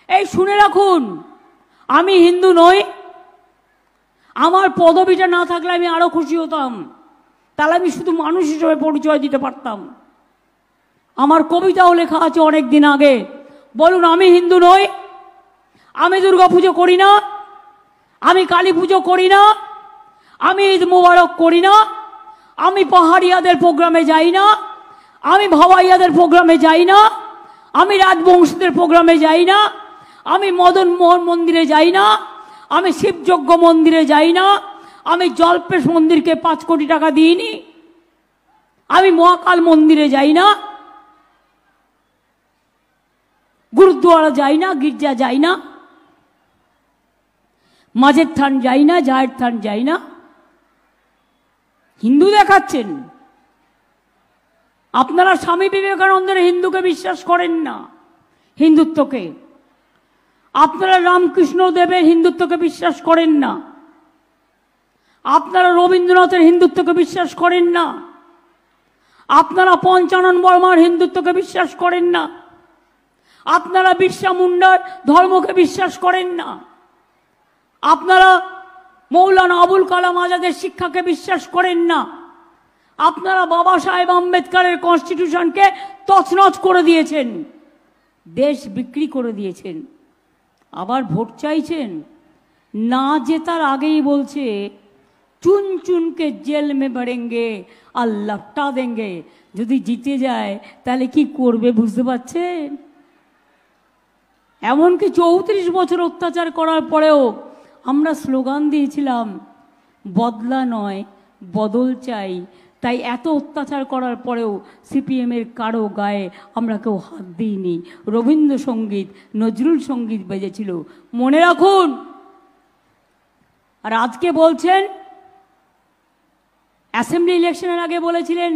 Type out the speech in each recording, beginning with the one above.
এই শুনে রাখুন, আমি হিন্দু নই। আমার পদবিটা না থাকলে আমি আরো খুশি হতাম, তাহলে আমি শুধু মানুষ হিসেবে পরিচয় দিতে পারতাম। আমার কবিতাও লেখা আছে অনেক দিন আগে। বলুন, আমি হিন্দু নই, আমি দুর্গা পুজো করি না, আমি কালী পুজো করি না, আমি ঈদ মোবারক করি না, আমি পাহাড়িয়াদের প্রোগ্রামে যাই না, আমি ভাওয়াইয়াদের প্রোগ্রামে যাই না, আমি রাজবংশীদের প্রোগ্রামে যাই না, আমি মদন মোহন মন্দিরে যাই না, আমি শিবযজ্ঞ মন্দিরে যাই না, আমি জল্পেশ মন্দিরকে 5 কোটি টাকা দিইনি, আমি মহাকাল মন্দিরে যাই না, গুরুদ্বারা যাই না, গির্জা যাই না, মাঝের থান যাই না, জায়ের থান যাই না। হিন্দু দেখাচ্ছেন। আপনারা স্বামী বিবেকানন্দের হিন্দুকে বিশ্বাস করেন না, হিন্দুত্বকে। আপনারা রামকৃষ্ণ দেবের হিন্দুত্বকে বিশ্বাস করেন না, আপনারা রবীন্দ্রনাথের হিন্দুত্বকে বিশ্বাস করেন না, আপনারা পঞ্চানন বর্মার হিন্দুত্বকে বিশ্বাস করেন না, আপনারা বিরসা মুন্ডার ধর্মকে বিশ্বাস করেন না, আপনারা মৌলানা আবুল কালাম আজাদের শিক্ষাকে বিশ্বাস করেন না, আপনারা বাবা সাহেব আম্বেদকরের কনস্টিটিউশনকে তছনছ করে দিয়েছেন, দেশ বিক্রি করে দিয়েছেন। আবার ভোট চাইছেন। না জেতার আগেই বলছে চুন চুনকে জেল মে ভরেঙ্গে আর লপটা দেঙ্গে। যদি জিতে যায় তাহলে কি করবে বুঝতে পারছেন? এমনকি 34 বছর অত্যাচার করার পরেও আমরা স্লোগান দিয়েছিলাম, বদলা নয় বদল চাই। তাই এত অত্যাচার করার পরেও সিপিএমের কারো গায়ে আমরা কেউ হাত দিইনি। রবীন্দ্রসঙ্গীত, নজরুল সঙ্গীত বেজেছিল, মনে রাখুন। আর আজকে বলছেন, অ্যাসেম্বলি ইলেকশনের আগে বলেছিলেন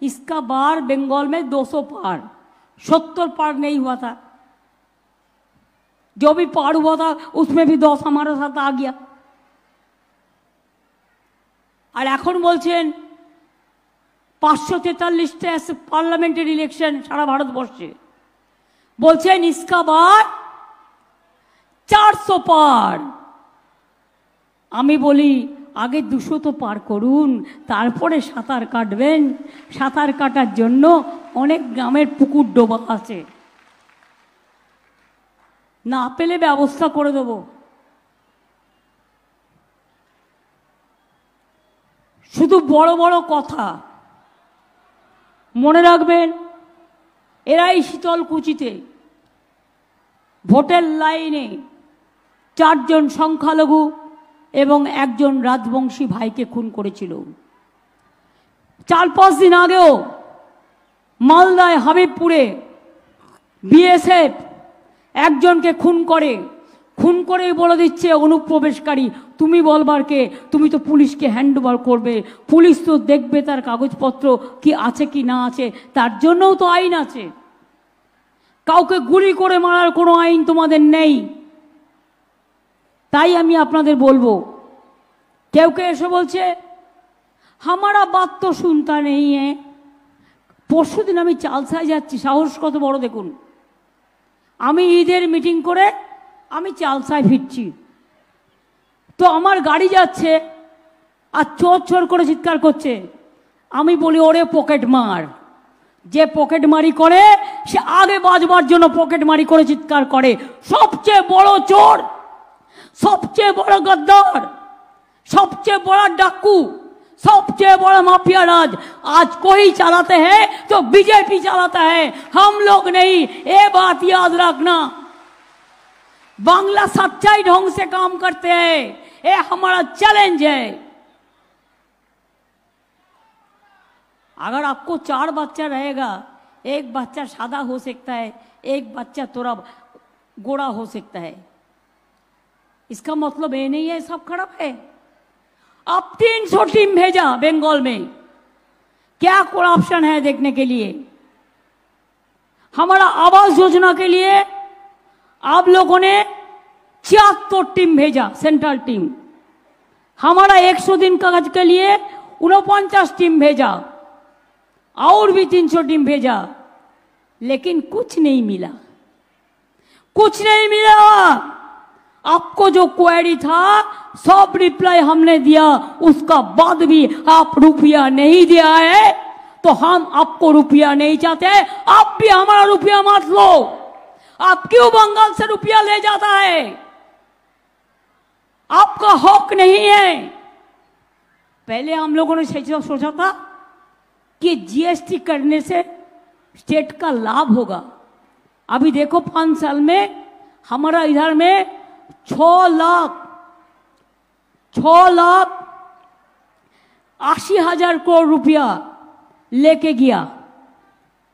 इसका बार बंगाल में 200 पार, 70 पार नहीं हुआ था, जो भी पार हुआ था उसमें भी 10 हमारे साथ आ गया। और এখন বলছেন 543টা পার্লামেন্টের ইলেকশন সারা ভারতবর্ষে, বলছেন इसका बार 400 পার। আমি বলি আগে 200 তো পার করুন, তারপরে সাঁতার কাটবেন। সাঁতার কাটার জন্য অনেক গ্রামের পুকুর ডোবা আছে, না পেলে ব্যবস্থা করে দেব। শুধু বড় বড় কথা মনে রাখবেন। এরাই শীতলকুচিতে ভোটের লাইনে 4 জন সংখ্যালঘু এবং 1 জন রাজবংশী ভাইকে খুন করেছিল। 4-5 দিন আগেও মালদায় হাবিবপুরে বিএসএফ একজনকে খুন করে বলে দিচ্ছে অনুপ্রবেশকারী, তুমি বলবার কে, তুমি তো পুলিশকে হ্যান্ড ওভার করবে, পুলিশ তো দেখবে তার কাগজপত্র কি আছে কি না আছে, তার জন্যও তো আইন আছে। কাউকে গুলি করে মারার কোনো আইন তোমাদের নেই। তাই আমি আপনাদের বলবো, কেউ এসে বলছে হামারা বাত তো শুনতা নেই। পরশুদিন আমি চালসায় যাচ্ছি, সাহস কত বড় দেখুন। আমি ঈদের মিটিং করে আমি চালসায় ফিরছি, তো আমার গাড়ি যাচ্ছে আর চোর চোর করে চিৎকার করছে। আমি বলি ওরে পকেট মার। যে পকেট মারি করে সে আগে বাজবার জন্য পকেট মারি করে চিৎকার করে। সবচেয়ে বড় চোর, সবচেয়ে বড় गद्दार, सबसे बड़ा डाकू, सबसे बड़ा माफिया राज आज कोई चलाते हैं तो बीजेपी चलाता है, हम लोग नहीं। ये बात याद रखना। बांग्ला सच्चाई ढंग से काम करते हैं, ये हमारा चैलेंज है। अगर आपको 4 बच्चा रहेगा, एक बच्चा सादा हो सकता है, एक बच्चा थोड़ा गोरा हो सकता है, इसका मतलब ये नहीं है सब खराब है। अब 300 टीम भेजा बंगाल में, क्या करप्शन है देखने के लिए। हमारा आवास योजना के लिए आप लोगों ने 76 टीम भेजा, सेंट्रल टीम। हमारा 100 दिन कागज के लिए 49 टीम भेजा, और भी 300 टीम भेजा, लेकिन कुछ नहीं मिला। कुछ नहीं मिला। आपको जो क्वेरी था सब रिप्लाई हमने दिया, उसका बाद भी आप रुपया नहीं दिया है, तो हम आपको रुपया नहीं चाहते। आप भी हमारा रुपया मत लो। आप क्यों बंगाल से रुपया ले जाता है? आपका हक नहीं है। पहले हम लोगों ने सोचा था कि जीएसटी करने से स्टेट का लाभ होगा। अभी देखो 5 साल में हमारा इधर में 6 लाख 80,000 करोड़ रुपया लेके गया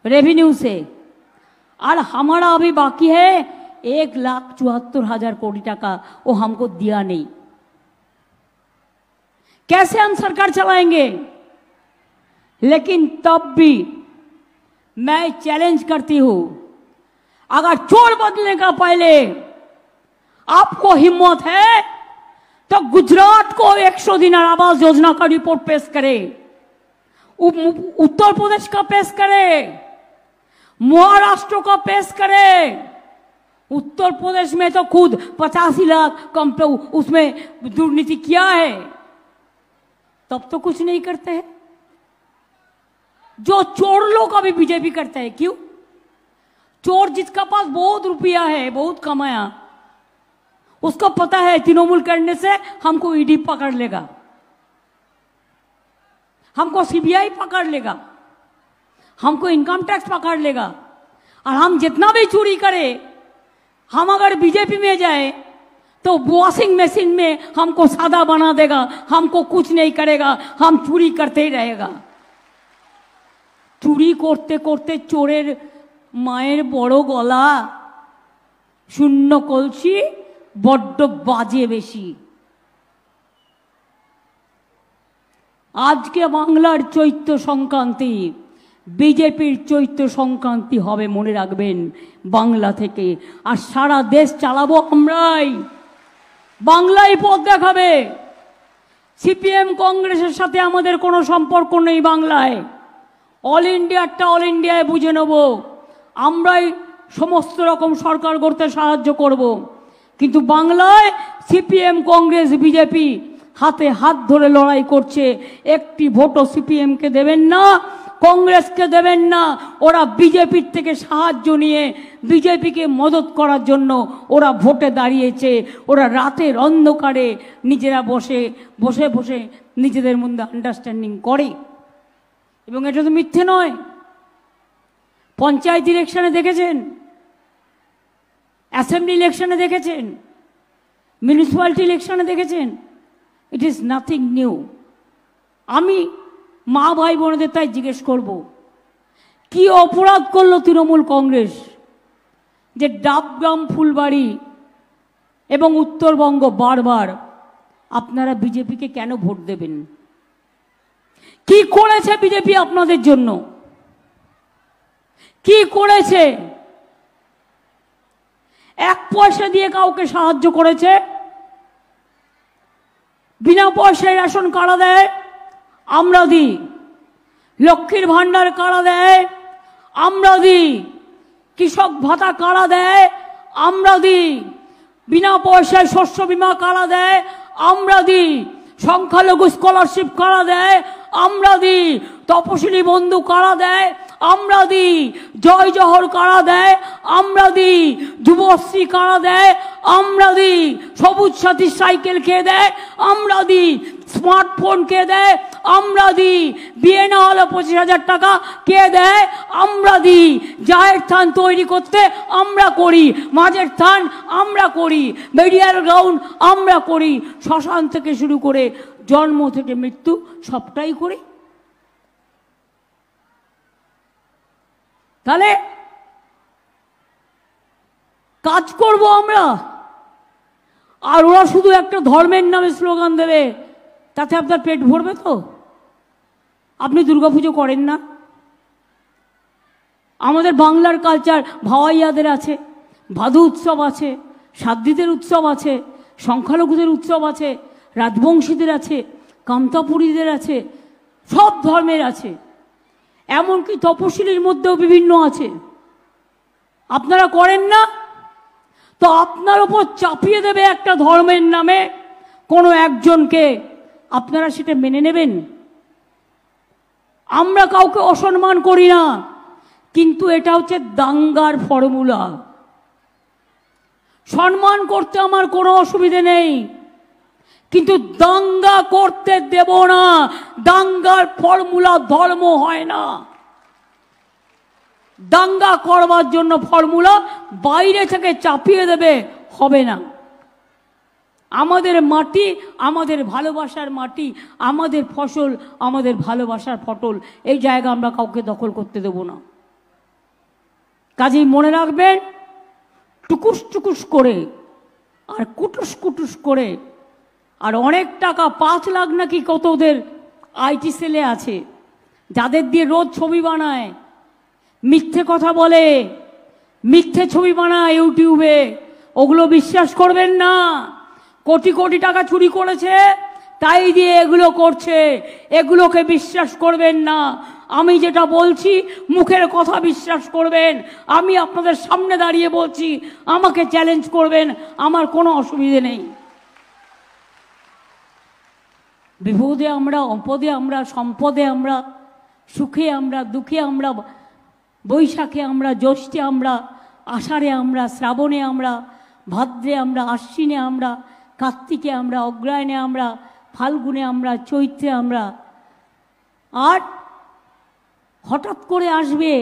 रेवेन्यू से, और हमारा अभी बाकी है 1,74,000 करोड़ टाका, वो हमको दिया नहीं। कैसे हम सरकार चलाएंगे? लेकिन तब भी मैं चैलेंज करती हूं, अगर चोर बदलने का पहले आपको हिम्मत है तो गुजरात को 100 दिनार आवास योजना का रिपोर्ट पेश करे, उत्तर प्रदेश का पेश करे, महाराष्ट्र का पेश करे। उत्तर प्रदेश में तो खुद 85 लाख कम पे उसमें दुर्नीति किया है, तब तो कुछ नहीं करते हैं। जो चोर लोग अभी बीजेपी करते हैं, क्यों? चोर जिसका पास बहुत रुपया है, बहुत कमाया, उसको पता है तृणमूल करने से हमको ईडी पकड़ लेगा, हमको सीबीआई पकड़ लेगा, हमको इनकम टैक्स पकड़ लेगा, और हम जितना भी चोरी करें, हम अगर बीजेपी में जाए तो वॉशिंग मशीन में हमको सादा बना देगा, हमको कुछ नहीं करेगा, हम चोरी करते ही रहेगा। चोरी करते करते चोरेर माয়ের বড় গলা, শূন্য কলসি বড্ড বাজে বেশি। আজকে বাংলার চৈত্র সংক্রান্তি, বিজেপির চৈত্র সংক্রান্তি হবে, মনে রাখবেন, বাংলা থেকে। আর সারা দেশ চালাবো আমরাই, বাংলাই পথ দেখাবে। সিপিএম কংগ্রেসের সাথে আমাদের কোনো সম্পর্ক নেই বাংলায়। অল ইন্ডিয়ারটা অল ইন্ডিয়ায় বুঝে নেব, আমরাই সমস্ত রকম সরকার গড়তে সাহায্য করব। কিন্তু বাংলায় সিপিএম কংগ্রেস বিজেপি হাতে হাত ধরে লড়াই করছে। একটি ভোটও সিপিএমকে দেবেন না, কংগ্রেসকে দেবেন না। ওরা বিজেপির থেকে সাহায্য নিয়ে বিজেপিকে মদত করার জন্য ওরা ভোটে দাঁড়িয়েছে। ওরা রাতের অন্ধকারে নিজেরা বসে বসে বসে নিজেদের মধ্যে আন্ডারস্ট্যান্ডিং করে, এবং এটা তো মিথ্যে নয়। পঞ্চায়েত ইলেকশনে দেখেছেন, অ্যাসেম্বলি ইলেকশনে দেখেছেন, মিউনিসিপ্যালিটি ইলেকশনে দেখেছেন। It is nothing new. আমি মা ভাই বোনদের তাই জিজ্ঞেস করব, কি অপরাধ করলো তৃণমূল কংগ্রেস যে ডাবগ্রাম, ফুলবাড়ি এবং উত্তরবঙ্গ বারবার আপনারা বিজেপিকে কেন ভোট দেবেন? কি করেছে বিজেপি আপনাদের জন্য? কি করেছে? 1 পয়সা দিয়ে কাউকে সাহায্য করেছে? বিনা পয়সায় রেশন কার্ড দেয়, আমরা দিই। লক্ষ্মীর ভান্ডার কারা দেয়, আমরা দিই। কৃষক ভাতা কারা দেয়, আমরা দিই। বিনা পয়সায় শস্য বীমা কারা দেয়, আমরা দিই। সংখ্যালঘু স্কলারশিপ কারা দেয়, আমরা দিই। তপশিলি বন্ধু কারা দেয়, আমরা দিই। জয় জহর কারা দেয়, আমরা দিই। যুবশ্রী কারা দেয়, আমরা দিই। সবুজ সাথী সাইকেল কে দেয়, আমরা দিই। স্মার্টফোন কে দেয়, আমরা দিই। বিয়ে না হলে 25,000 টাকা কে দেয়, আমরা দিই। জায়ের স্থান তৈরি করতে আমরা করি, মাঝের স্থান আমরা করি, মেডিয়াল গ্রাউন্ড আমরা করি, শ্মশান থেকে শুরু করে জন্ম থেকে মৃত্যু সবটাই করি। তাহলে কাজ করব আমরা, আর ওরা শুধু একটা ধর্মের নামে স্লোগান দেবে, তাতে আপনার পেট ভরবে তো? আপনি দুর্গাপুজো করেন না? আমাদের বাংলার কালচার, ভাওয়াইয়াদের আছে, ভাদু উৎসব আছে, সাদ্দিদের উৎসব আছে, সংখ্যালঘুদের উৎসব আছে, রাজবংশীদের আছে, কামতাপুরীদের আছে, সব ধর্মের আছে, এমনকি তপশিলির মধ্যেও বিভিন্ন আছে। আপনারা করেন না? তো আপনার ওপর চাপিয়ে দেবে একটা ধর্মের নামে কোনো একজনকে, আপনারা সেটা মেনে নেবেন? আমরা কাউকে অসম্মান করি না, কিন্তু এটা হচ্ছে দাঙ্গার ফর্মুলা। সম্মান করতে আমার কোনো অসুবিধে নেই, কিন্তু দাঙ্গা করতে দেব না। দাঙ্গার ফর্মুলা ধর্ম হয় না। দাঙ্গা করবার জন্য ফর্মুলা বাইরে থেকে চাপিয়ে দেবে, হবে না। আমাদের মাটি, আমাদের ভালোবাসার মাটি, আমাদের ফসল, আমাদের ভালোবাসার ফসল, এই জায়গা আমরা কাউকে দখল করতে দেব না। কাজেই মনে রাখবেন, টুকুস টুকুস করে আর কুটুস কুটুস করে, আর অনেক টাকা, 5 লাখ নাকি কত ওদের আইটি সেলে আছে, যাদের দিয়ে রোজ ছবি বানায়, মিথ্যে কথা বলে, মিথ্যে ছবি বানায় ইউটিউবে, ওগুলো বিশ্বাস করবেন না। কোটি কোটি টাকা চুরি করেছে, তাই দিয়ে এগুলো করছে, এগুলোকে বিশ্বাস করবেন না। আমি যেটা বলছি মুখের কথা বিশ্বাস করবেন। আমি আপনাদের সামনে দাঁড়িয়ে বলছি, আমাকে চ্যালেঞ্জ করবেন, আমার কোনো অসুবিধে নেই। বিপদে আমরা, অপদে আমরা, সম্পদে আমরা, সুখে আমরা, দুঃখে আমরা, বৈশাখে আমরা, জ্যৈষ্ঠে আমরা, আষাঢ়ে আমরা, শ্রাবণে আমরা, ভাদ্রে আমরা, আশ্বিনে আমরা, কার্তিকে আমরা, অগ্রহায়ণে আমরা, ফাল্গুনে আমরা, চৈত্রে আমরা। আর হঠাৎ করে আসবে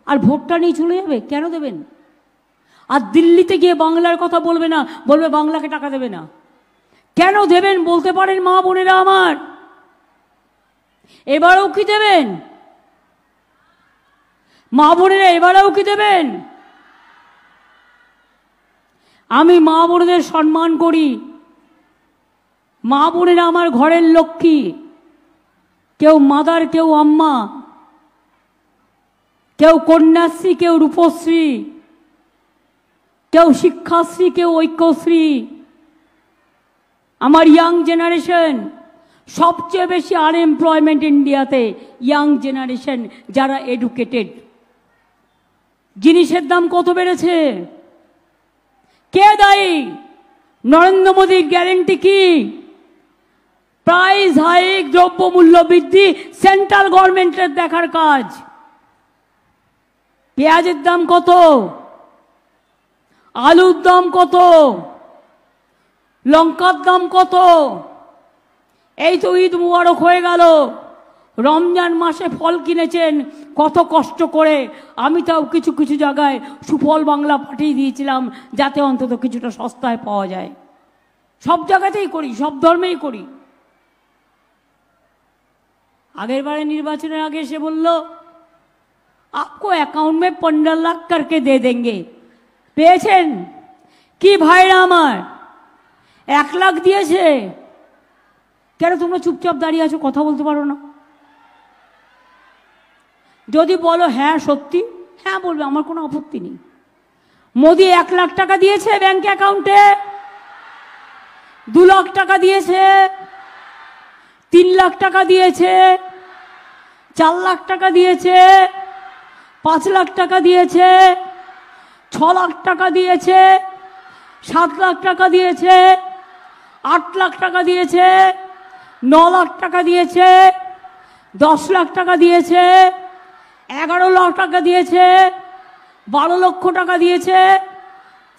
আর ভোটটা নিয়ে চলে যাবে, কেন দেবেন? আর দিল্লিতে গিয়ে বাংলার কথা বলবে না, বলবে বাংলাকে টাকা দেবে না। কেন দেবেন বলতে পারেন মা বোনেরা আমার? এবারেও কি দেবেন? মা বোনেরা এবারেও কি দেবেন? আমি মা বোনেদের সম্মান করি। মা বোনেরা আমার ঘরের লক্ষ্মী, কেউ মাদার, কেউ আম্মা, কেউ কন্যাশ্রী, কেউ রূপশ্রী, কেউ শিক্ষাশ্রী, কেউ ঐক্যশ্রী। আমার ইয়াং জেনারেশন, সবচেয়ে বেশি আনএমপ্লয়মেন্ট ইন্ডিয়াতে ইয়াং জেনারেশন, যারা এডুকেটেড। জিনিসের দাম কত বেড়েছে? কে দায়ী? নরেন্দ্র মোদীর গ্যারেন্টি কি? প্রাইস হাইক, দ্রব্যমূল্য বৃদ্ধি সেন্ট্রাল গভর্নমেন্টের দেখার কাজ। পেঁয়াজের দাম কত? আলুর দাম কত? লঙ্কার দাম কত? এই তো ঈদ মুবারক হয়ে গেল, রমজান মাসে ফল কিনেছেন কত কষ্ট করে। আমি তাও কিছু কিছু জায়গায় সুফল বাংলা পাঠিয়ে দিয়েছিলাম, যাতে অন্তত কিছুটা সস্তায় পাওয়া যায়। সব জায়গাতেই করি, সব ধর্মেই করি। আগের বারে নির্বাচনের আগে এসে বলল, आपको অ্যাকাউন্ট में 15 লাখ करके दे देंगे। পেয়েছেন কি ভাইরা আমার? 1 লাখ দিয়েছে। কেন তোমরা চুপচাপ দাঁড়িয়ে আছো, কথা বলতে পারো না? যদি বলো হ্যাঁ সত্যি, হ্যাঁ বলবে, আমার কোনো আপত্তি নেই। মোদি 1 লাখ টাকা দিয়েছে ব্যাংক অ্যাকাউন্টে, 2 লাখ টাকা দিয়েছে, 3 লাখ টাকা দিয়েছে, 4 লাখ টাকা দিয়েছে, 5 লাখ টাকা দিয়েছে, 6 লাখ টাকা দিয়েছে, 7 লাখ টাকা দিয়েছে, 8 লাখ টাকা দিয়েছে, 9 লাখ টাকা দিয়েছে, 10 লাখ টাকা দিয়েছে, 11 লাখ টাকা দিয়েছে, 12 লক্ষ টাকা দিয়েছে,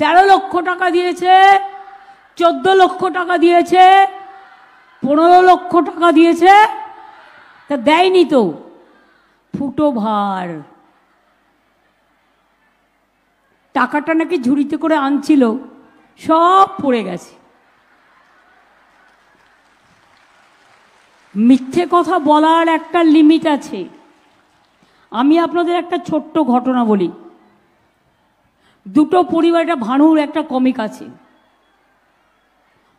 13 লক্ষ টাকা দিয়েছে, 14 লক্ষ টাকা দিয়েছে, 15 লক্ষ টাকা দিয়েছে। তা দেয়নি তো, ফুটো ভার। টাকাটা নাকি ঝুড়িতে করে আনছিল, সব পড়ে গেছে। মিথ্যে কথা বলার একটা লিমিট আছে। আমি আপনাদের একটা ছোট্ট ঘটনা বলি। দুটো পরিবার, একটা ভানুর একটা কমিক আছে।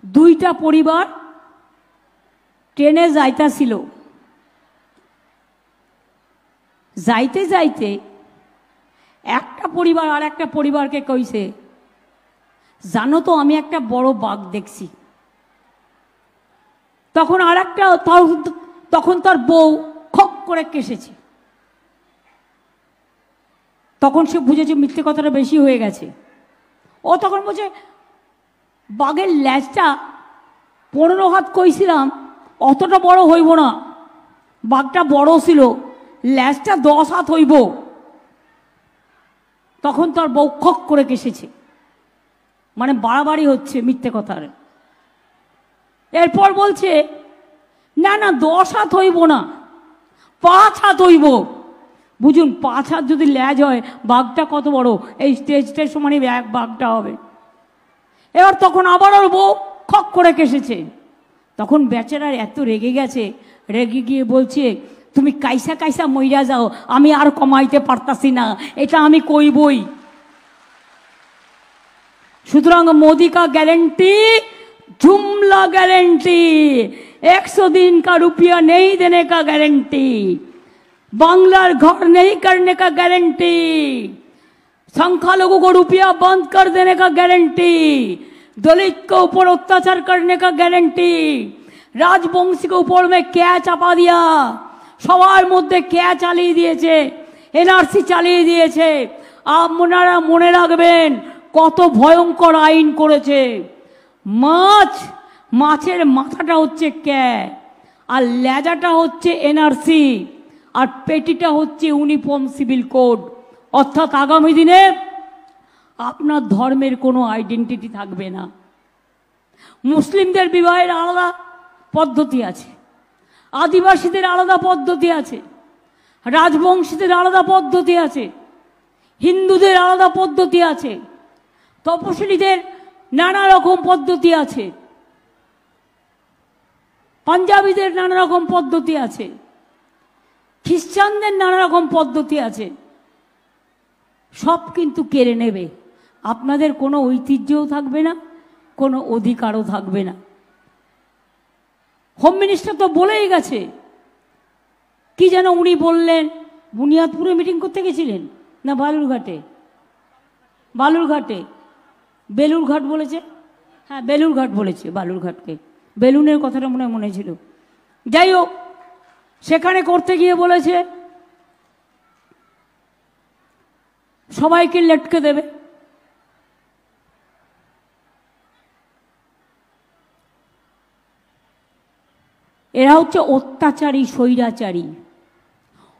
দুইটা পরিবার ট্রেনে যাইতাছিল। যাইতে যাইতে একটা পরিবার আর একটা পরিবারকে কইছে, জানো তো আমি একটা বড় বাঘ দেখছি। তখন আর একটা, তখন তার বউ খক করে কেসেছে। তখন সে বুঝেছে মিথ্যে কথাটা বেশি হয়ে গেছে। ও তখন বলছে বাঘের ল্যাজটা 15 হাত কইছিলাম, অতটা বড় হইব না, বাঘটা বড় ছিল, ল্যাজটা 10 হাত হইব। তখন তার বউ খক করে কেসেছে, মানে বাড়াবাড়ি হচ্ছে মিথ্যে কথার। এরপর বলছে না না 10 হাত হইব না, 5 হাত হইব। বুঝুন 5 হাত যদি ল্যাজ হয়, বাঘটা কত বড়, এই স্টেজটার সমানই এক বাঘটা হবে। এবার তখন আবার ওর বউ খক করে কেসেছে। তখন বেচারার এত রেগে গেছে, রেগে গিয়ে বলছে তুমি কাইসা কাইসা মইরা যাও, আমি আর কমাইতে পারতাছি না, এটা আমি কইবই। সুতরাং मोदी का गारंटी जुमला गारंटी, 100 दिन का रुपया नहीं देने का गारंटी, बांग्लार घर नहीं करने का गारंटी, संख्यालघु को रुपया बंद कर देने का गारंटी, दलित के ऊपर अत्याचार करने का गारंटी, राजवंशी के ऊपर में क्या चापा दिया, সবার মধ্যে কে চালিয়ে দিয়েছে, এনআরসি চালিয়ে দিয়েছে। আপনারা মনে রাখবেন কত ভয়ঙ্কর আইন করেছে। মাছের মাথাটা হচ্ছে কে, আর লেজাটা হচ্ছে এনআরসি, আর পেটিটা হচ্ছে ইউনিফর্ম সিভিল কোড। অর্থাৎ আগামী দিনে আপনার ধর্মের কোনো আইডেন্টিটি থাকবে না। মুসলিমদের বিবাহের আলাদা পদ্ধতি আছে, আদিবাসীদের আলাদা পদ্ধতি আছে, রাজবংশীদের আলাদা পদ্ধতি আছে, হিন্দুদের আলাদা পদ্ধতি আছে, তপশিলীদের নানা রকম পদ্ধতি আছে, পাঞ্জাবিদের নানা রকম পদ্ধতি আছে, খ্রিস্টানদের নানা রকম পদ্ধতি আছে। সব কিন্তু কেড়ে নেবে, আপনাদের কোনো ঐতিহ্যও থাকবে না, কোনো অধিকারও থাকবে না। হোম মিনিস্টার তো বলেই গেছে, কি যেন উনি বললেন, বুনিয়াদপুরে মিটিং করতে গেছিলেন না বালুরঘাটে, বালুরঘাটে বেলুরঘাট বলেছে, হ্যাঁ বেলুরঘাট বলেছে, বালুরঘাটকে বেলুনের কথাটা মনে ছিল। যাই হোক, সেখানে করতে গিয়ে বলেছে সবাইকে লটকে দেবে। এরা হচ্ছে অত্যাচারী, স্বৈরাচারী,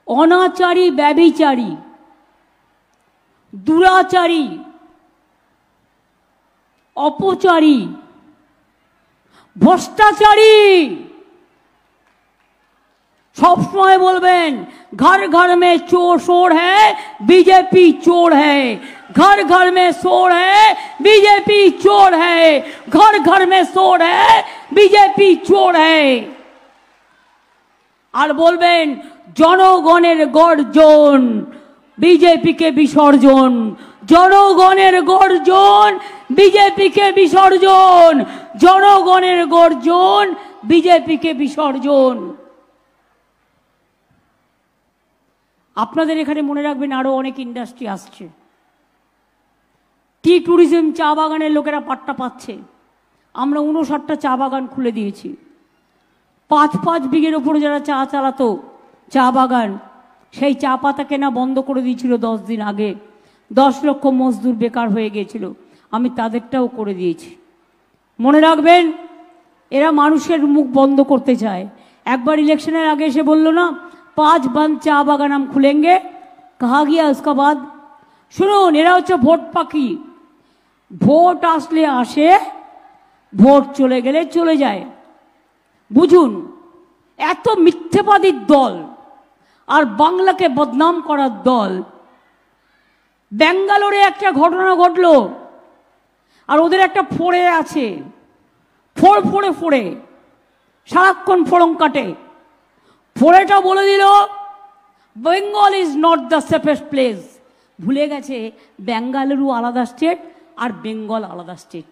অনাচারী, ব্যভিচারী, দুরাচারী, অপচারী, ভ্রষ্টাচারী। सब समय बोलबेन घर घर में चोर शोर है, बीजेपी चोर है, घर घर में शोर है, बीजेपी चोर है, घर घर में शोर है, बीजेपी चोर है। আর বলবেন জনগণের গর্জন, বিজেপিকে বিসর্জন, জনগণের গর্জন, বিজেপিকে বিসর্জন, জনগণের গর্জন, বিজেপিকে বিসর্জন। আপনাদের এখানে মনে রাখবেন আরো অনেক ইন্ডাস্ট্রি আসছে। টি ট্যুরিজম, চা বাগানের লোকেরা পাট্টা পাচ্ছে। আমরা 59টা চা বাগান খুলে দিয়েছি। 5 বিঘের ওপরে যারা চা চালাতো, চা বাগান, সেই চা পাতা কেনা বন্ধ করে দিয়েছিল 10 দিন আগে। 10 লক্ষ মজদুর বেকার হয়ে গিয়েছিল, আমি তাদেরটাও করে দিয়েছি। মনে রাখবেন এরা মানুষের মুখ বন্ধ করতে চায়। একবার ইলেকশনের আগে এসে বললো না 5 बंद चा बागान हम खुलेंगे, कहा गया उसका बाद। শুনুন, এরা হচ্ছে ভোট পাখি। ভোট আসলে আসে, ভোট চলে গেলে চলে যায়। বুঝুন, এত মিথ্যেবাদীর দল আর বাংলাকে বদনাম করার দল। ব্যাঙ্গালোরে একটা ঘটনা ঘটলো, আর ওদের একটা ফোড়ে আছে, ফোড়ে সারাক্ষণ ফোড়ং কাটে। ফোড়েটা বলে দিল Bengal is not the safest place. ভুলে গেছে বেঙ্গালুরু আলাদা স্টেট আর বেঙ্গল আলাদা স্টেট।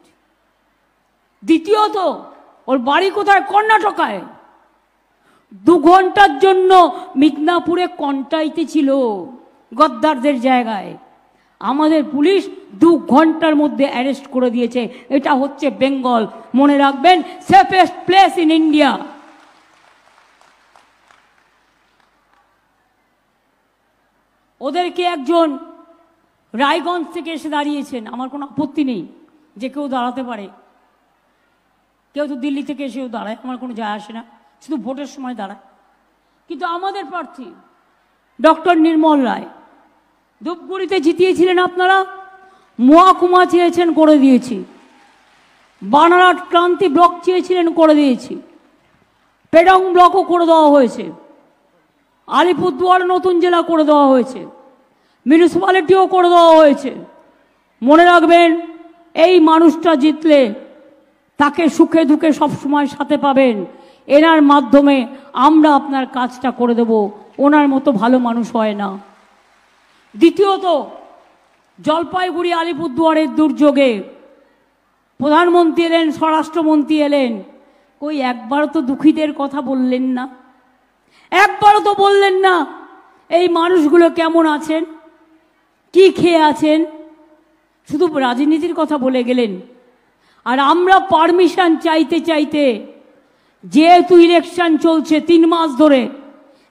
দ্বিতীয়ত ওর বাড়ি কোথায়? কর্ণাটকায়। 2 ঘন্টার জন্য মিদনাপুরে কন্টাইতে ছিল, গদ্দারদের জায়গায়। আমাদের পুলিশ 2 ঘন্টার মধ্যে অ্যারেস্ট করে দিয়েছে। এটা হচ্ছে বেঙ্গল। মনে রাখবেন, সেফেস্ট প্লেস ইন ইন্ডিয়া। ওদেরকে একজন রায়গঞ্জ থেকে এসে দাঁড়িয়েছেন, আমার কোনো আপত্তি নেই, যে কেউ দাঁড়াতে পারে। কেউ তো দিল্লি থেকে এসেও দাঁড়ায়, আমার কোনো যায় আসে না, শুধু ভোটের সময় দাঁড়ায়। কিন্তু আমাদের প্রার্থী ডক্টর নির্মল রায় ধূপগুড়িতে জিতিয়েছিলেন আপনারা, মহকুমা চেয়েছেন, করে দিয়েছি। বানারহাট ক্রান্তি ব্লক চেয়েছিলেন, করে দিয়েছি। পেডং ব্লকও করে দেওয়া হয়েছে। আলিপুরদুয়ার নতুন জেলা করে দেওয়া হয়েছে। মিউনিসিপ্যালিটিও করে দেওয়া হয়েছে। মনে রাখবেন, এই মানুষটা জিতলে তাকে সুখে দুঃখে সবসময় সাথে পাবেন। এনার মাধ্যমে আমরা আপনার কাজটা করে দেব। ওনার মতো ভালো মানুষ হয় না। দ্বিতীয়ত, জলপাইগুড়ি আলিপুরদুয়ারের দুর্যোগে প্রধানমন্ত্রী এলেন, স্বরাষ্ট্রমন্ত্রী এলেন, কই একবারও তো দুঃখীদের কথা বললেন না, একবারও তো বললেন না এই মানুষগুলো কেমন আছেন, কি খেয়ে আছেন, শুধু রাজনীতির কথা বলে গেলেন। আর আমরা পারমিশন চাইতে চাইতে, যেহেতু ইলেকশন চলছে 3 মাস ধরে,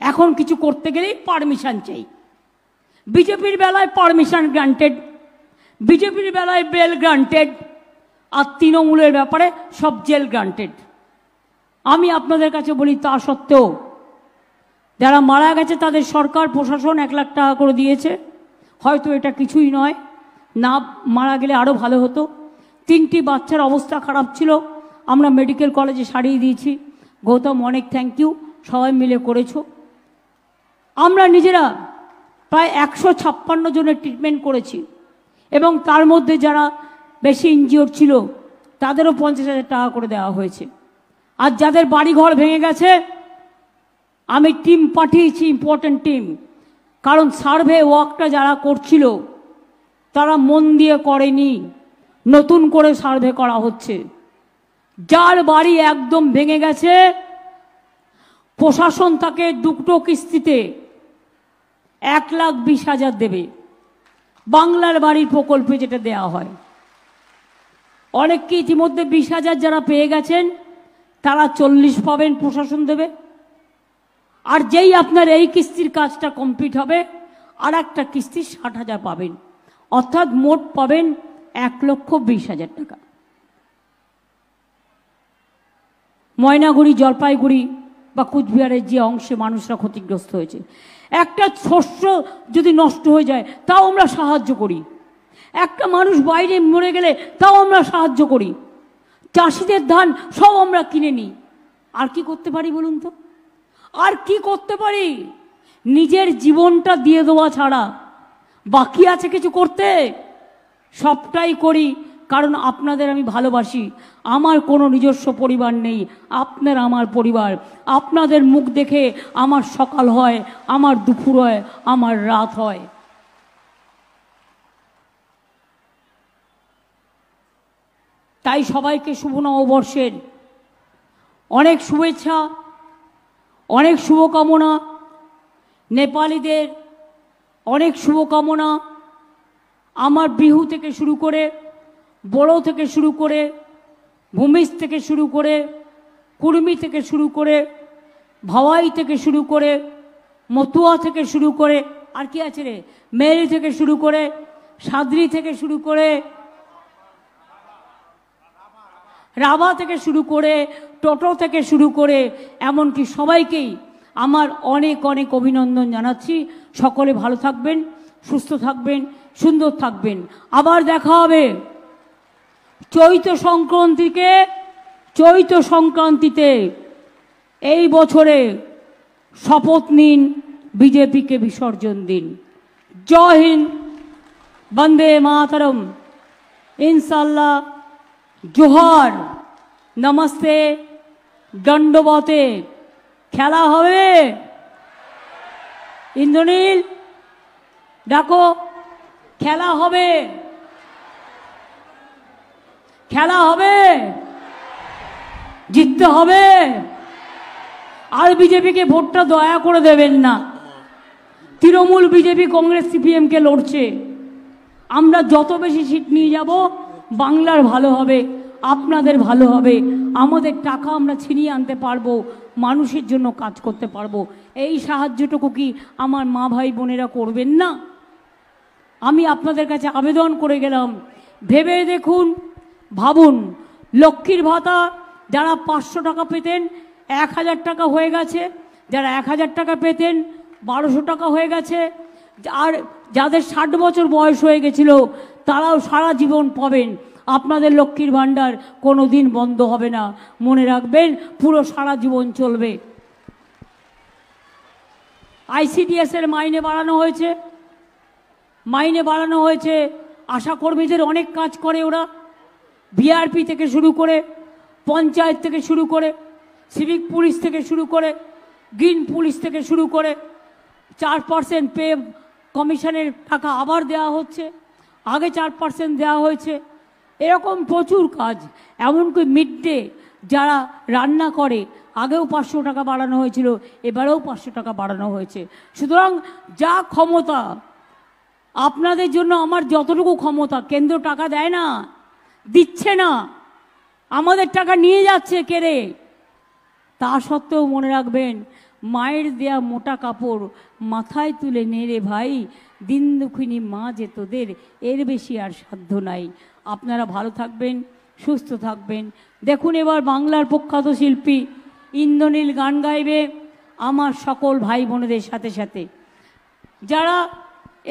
এখন কিছু করতে গেলেই পারমিশন চাই। বিজেপির বেলায় পারমিশন গ্রান্টেড, বিজেপির বেলায় বেল গ্রান্টেড, আর তৃণমূলের ব্যাপারে সব জেল গ্রান্টেড। আমি আপনাদের কাছে বলি, তা সত্ত্বেও যারা মারা গেছে তাদের সরকার প্রশাসন 1 লাখ টাকা করে দিয়েছে। হয়তো এটা কিছুই নয়, না মারা গেলে আরও ভালো হতো। 3টি বাচ্চার অবস্থা খারাপ ছিল, আমরা মেডিকেল কলেজে সারিয়ে দিয়েছি। গৌতম, অনেক থ্যাংক ইউ, সবাই মিলে করেছো। আমরা নিজেরা প্রায় 156 জনের ট্রিটমেন্ট করেছি, এবং তার মধ্যে যারা বেশি ইনজিওর ছিল তাদেরও 50,000 টাকা করে দেওয়া হয়েছে। আর যাদের বাড়িঘর ভেঙে গেছে, আমি টিম পাঠিয়েছি, ইম্পর্টেন্ট টিম, কারণ সার্ভে ওয়ার্কটা যারা করছিল তারা মন দিয়ে করেনি, নতুন করে সার্ভে করা হচ্ছে। যার বাড়ি একদম ভেঙে গেছে, প্রশাসন তাকে 2টো কিস্তিতে 1,20,000 দেবে, বাংলার বাড়ির প্রকল্পে যেটা দেওয়া হয়। অনেককে ইতিমধ্যে 20,000 যারা পেয়ে গেছেন, তারা 40 পাবেন, প্রশাসন দেবে। আর যেই আপনার এই কিস্তির কাজটা কমপ্লিট হবে, আর একটা কিস্তি 60,000 পাবেন, অর্থাৎ মোট পাবেন 1,20,000 টাকা। ময়নাগুড়ি, জলপাইগুড়ি বা কুচবিহারের যে অংশে মানুষরা ক্ষতিগ্রস্ত হয়েছে, একটা শস্য যদি নষ্ট হয়ে যায় তাও আমরা সাহায্য করি, একটা মানুষ বাইরে মরে গেলে তাও আমরা সাহায্য করি, চাষিদের ধান সব আমরা কিনে নিই। আর কি করতে পারি বলুন তো? আর কি করতে পারি? নিজের জীবনটা দিয়ে দেওয়া ছাড়া বাকি আছে কিছু করতে? সবটাই করি কারণ আপনাদের আমি ভালোবাসি। আমার কোনো নিজস্ব পরিবার নেই, আপনার আমার পরিবার। আপনাদের মুখ দেখে আমার সকাল হয়, আমার দুপুর হয়, আমার রাত হয়। তাই সবাইকে শুভ নববর্ষের অনেক শুভেচ্ছা, অনেক শুভকামনা। নেপালিদের অনেক শুভকামনা। আমার বিহু থেকে শুরু করে, বড়ো থেকে শুরু করে, ভূমিজ থেকে শুরু করে, কুর্মি থেকে শুরু করে, ভাওয়াই থেকে শুরু করে, মতুয়া থেকে শুরু করে, আর কি আছে রে, মেরি থেকে শুরু করে, সাদরি থেকে শুরু করে, রাভা থেকে শুরু করে, টোটো থেকে শুরু করে, এমনকি সবাইকেই আমার অনেক অনেক অভিনন্দন জানাচ্ছি। সকলে ভালো থাকবেন, সুস্থ থাকবেন, সুন্দর থাকবেন। আবার দেখা হবে চৈত্র সংক্রান্তিতে। এই বছরে শপথ নিন, বিজেপিকে বিসর্জন দিন। জয় হিন্দ, বন্দে মাতরম, ইনশাল্লাহ, জোহার, নমস্তে, দণ্ডবতে। খেলা হবে, ইন্দ্রনীল ডাকো, খেলা হবে, খেলা হবে, জিততে হবে। আর বিজেপিকে ভোটটা দয়া করে দেবেন না। তৃণমূল, বিজেপি, কংগ্রেস, সিপিএমকে লড়ছে। আমরা যত বেশি সিট নিয়ে যাব, বাংলার ভালো হবে, আপনাদের ভালো হবে, আমাদের টাকা আমরা ছিনিয়ে আনতে পারবো, মানুষের জন্য কাজ করতে পারবো। এই সাহায্যটুকু কি আমার মা ভাই বোনেরা করবেন না? আমি আপনাদের কাছে আবেদন করে গেলাম, ভেবে দেখুন, ভাবুন, লক্ষ্মীর ভাতা যারা 500 টাকা পেতেন 1000 টাকা হয়ে গেছে, যারা 1000 টাকা পেতেন 1200 টাকা হয়ে গেছে, আর যাদের 60 বছর বয়স হয়ে গেছিল তারাও সারা জীবন পাবেন। আপনাদের লক্ষ্মীর ভাণ্ডার কোনো দিন বন্ধ হবে না, মনে রাখবেন, পুরো সারা জীবন চলবে। ICDS এর মাইনে বাড়ানো হয়েছে, আশাকর্মীদের অনেক কাজ করে ওরা, বিআরপি থেকে শুরু করে, পঞ্চায়েত থেকে শুরু করে, সিভিক পুলিশ থেকে শুরু করে, গ্রিন পুলিশ থেকে শুরু করে 4% পে কমিশনের টাকা আবার দেওয়া হচ্ছে, আগে 4% দেওয়া হয়েছে। এরকম প্রচুর কাজ, এমনকি মিড ডে যারা রান্না করে আগেও 500 টাকা বাড়ানো হয়েছিল, এবারেও 500 টাকা বাড়ানো হয়েছে। সুতরাং যা ক্ষমতা আপনাদের জন্য, আমার যতটুকু ক্ষমতা, কেন্দ্র টাকা দেয় না, দিচ্ছে না, আমাদের টাকা নিয়ে যাচ্ছে কেড়ে, তা সত্ত্বেও মনে রাখবেন, মায়ের দেয়া মোটা কাপড় মাথায় তুলে নেড়ে ভাই, দিন দুঃখিনী মা যে তোদের, এর বেশি আর সাধ্য নাই। আপনারা ভালো থাকবেন, সুস্থ থাকবেন। দেখুন এবার বাংলার প্রখ্যাত শিল্পী ইন্দ্রনীল গান গাইবে আমার সকল ভাই বোনেদের সাথে সাথে। যারা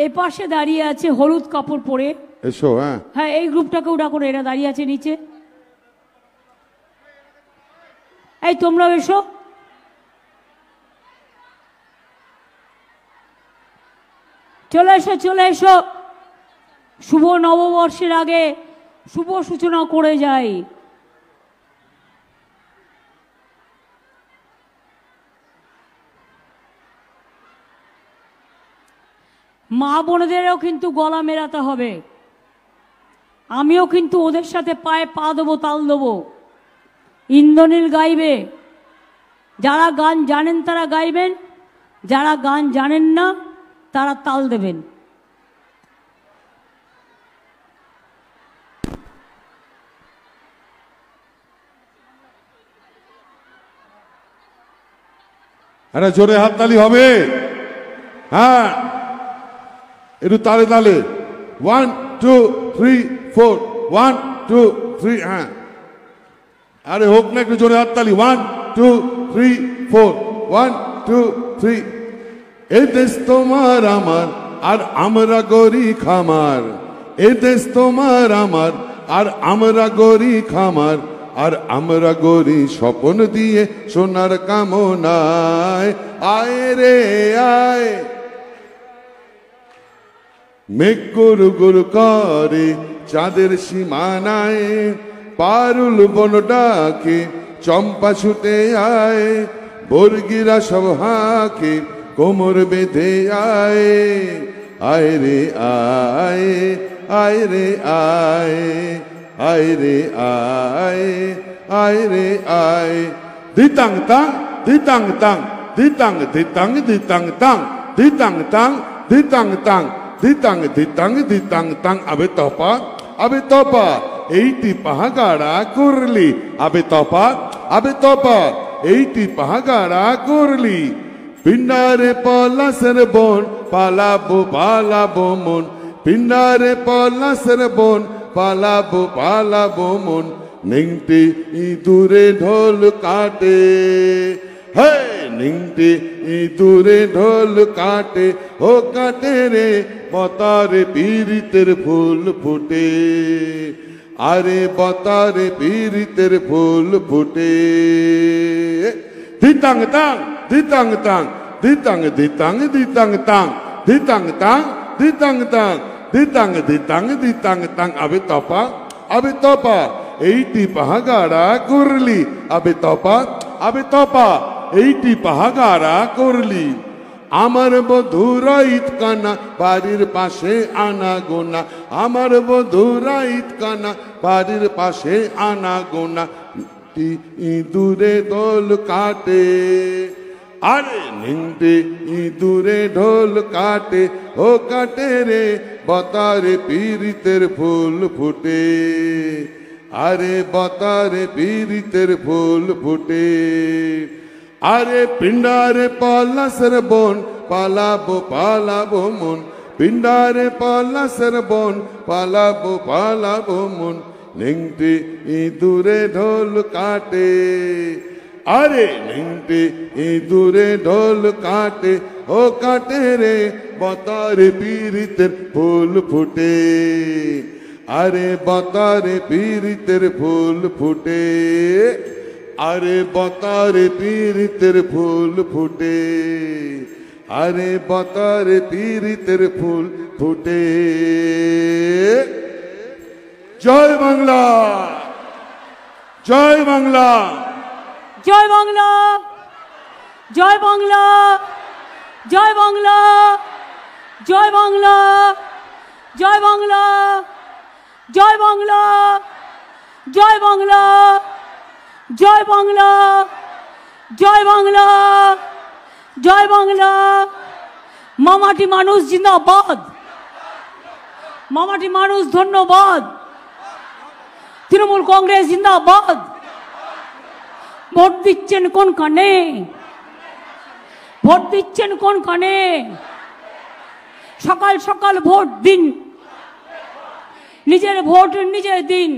এপাশে দাঁড়িয়ে আছে হলুদ কাপড় পরে, এসো। হ্যাঁ, এই গ্রুপটাকেও ডাকুন, এরা দাঁড়িয়ে আছে নিচে, এই তোমরাও এসো। চলে এসো, শুভ নববর্ষের আগে শুভ সূচনা করে যাই। মা বোনেদেরও কিন্তু গলা মেলাতে হবে, আমিও কিন্তু ওদের সাথে পায়ে পা দেবো, তাল দেবো। ইন্দ্রনীল গাইবে, যারা গান জানেন তারা গাইবেন, যারা গান জানেন না তারা তাল দেবেন। আরে জোরে হাততালি হবে, হ্যাঁ, একটু তালে তালে। 1 2 3 4, 1 2 3, হ্যাঁ, আরে হোক না একটু জোরে হাততালি। 1 2 3 4, 1 2 3। এই দেশ তোমার আমার, আর আমরা গরি খামার। এই দেশ তোমার আমার, আর আমরা গরি খামার। আর আমরা গরি স্বপ্ন দিয়ে সোনার কামনায়। আয় রে আয়, মেঘ গুরু গুরু করে চাঁদের সীমানায়। পারুল বন ডাকে চম্পা ছুটে আয়। বর্গিরা সব হাঁকে কোমর বেঁধে আয়। আয় রে আয়, আয় রে আয়, আয় রে আয়, আয় রে আয়। দিতাং তাং দিতাং তাং, দিতাং দিতাং দিতাং তাং, দিতাং তাং দিতাং তাং, দিতাং দিতাং দিতাং তাং। আবে তপা এইটি পাহাগাড়া করলি। আবে তপা এইটি পাহাগাড়া করলি। পিন্ডারে পলাশের বন পালাবো মন। পিন্ডারে পলাশের বন পালাবো মন। নিংটি ইঁদুরে ঢোল কাটে, হে নিংটি ইঁদুরে ঢোল কাটে। ও কাটে রে বতারে পীড়িতের ফুল ফুটে। আরে বতারে পীড়িতের ফুল ফুটে। দিতাং তাং দিতাং তাং, দিতাং দিতাং দিতাং তাং, দিতাং তাং দিতাং তাং, দিতাং দিতাং দিতাং তাং। আবে তপা এইটি পাহাগাড়া করলি। আবে তপা এইটি পাহাগাড়া করলি। আমার বধুরা ইতকানা বাড়ির পাশে আনা গোনা। আমার বধুরা ইতকানা বাড়ির পাশে আনা গোনা। ইঁদুরে দোল কাটে, আরে নিংটে ইঁদুরে ঢোল কাটে। ও কাটে রে বতারে পীড়িতের ফুল ফুটে। আরে বতারে পীড়িতের ফুল ফুটে। আরে পিন্ডারে পলাশের বন পালাবো মন। পিণ্ডারে পলাশের বন পালাবো পালাবো মন নিংটি ইঁদুরে ঢোল কাটে আরে নিংটি ইঁদুরে ঢোল কাটে ও কাটে রে বতারে পীড়িতের ফুল ফুটে আরে বতারে পীড়িতের ফুল ফুটে আরে বতারে পীড়িতের ফুল ফুটে আরে বতারে পীড়িতের ফুল ফুটে জয় বাংলা জয় বাংলা জয় বাংলা জয় বাংলা জয় বাংলা জয় বাংলা জয় বাংলা জয় বাংলা জয় বাংলা জয় বাংলা জয় বাংলা জয় বাংলা মামাটি মানুষ জিন্দাবাদ মামাটি মানুষ ধন্যবাদ তৃণমূল কংগ্রেস জিন্দাবাদ ভোট দিচ্ছেন কোন কানে ভোট দিচ্ছেন কোন কানে সকাল সকাল ভোট দিন নিজের ভোট নিজে দিন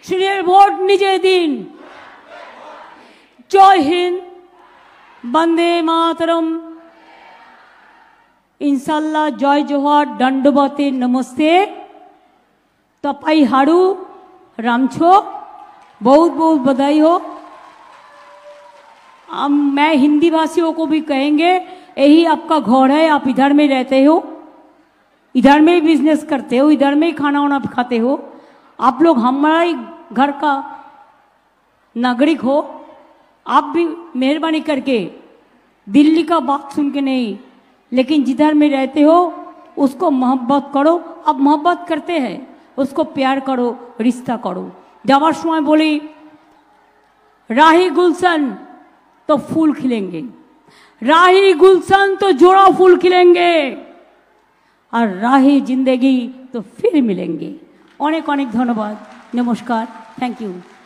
নিজের ভোট নিজে দিন জয় হিন্দ বন্দে মাতরম इंशाल्लाह जय जोहार दंडवते नमस्ते तपाई हारू रामछो बहुत बहुत बधाई हो मैं हिंदी भाषियों को भी कहेंगे यही आपका घर है आप इधर में रहते हो इधर में बिजनेस करते हो इधर में खाना वाना खाते हो आप लोग हमारा ही घर का नागरिक हो आप भी मेहरबानी करके दिल्ली का बात सुन के नहीं लेकिन जिधर में रहते हो उसको मोहब्बत करो आप मोहब्बत करते हैं उसको प्यार करो रिश्ता करो जावार समय बोली राही गुलशन तो फूल खिलेंगे राही गुलशन तो जोड़ा फूल खिलेंगे और राही जिंदगी तो फिर मिलेंगे अनेक अनेक धन्यवाद नमस्कार थैंक यू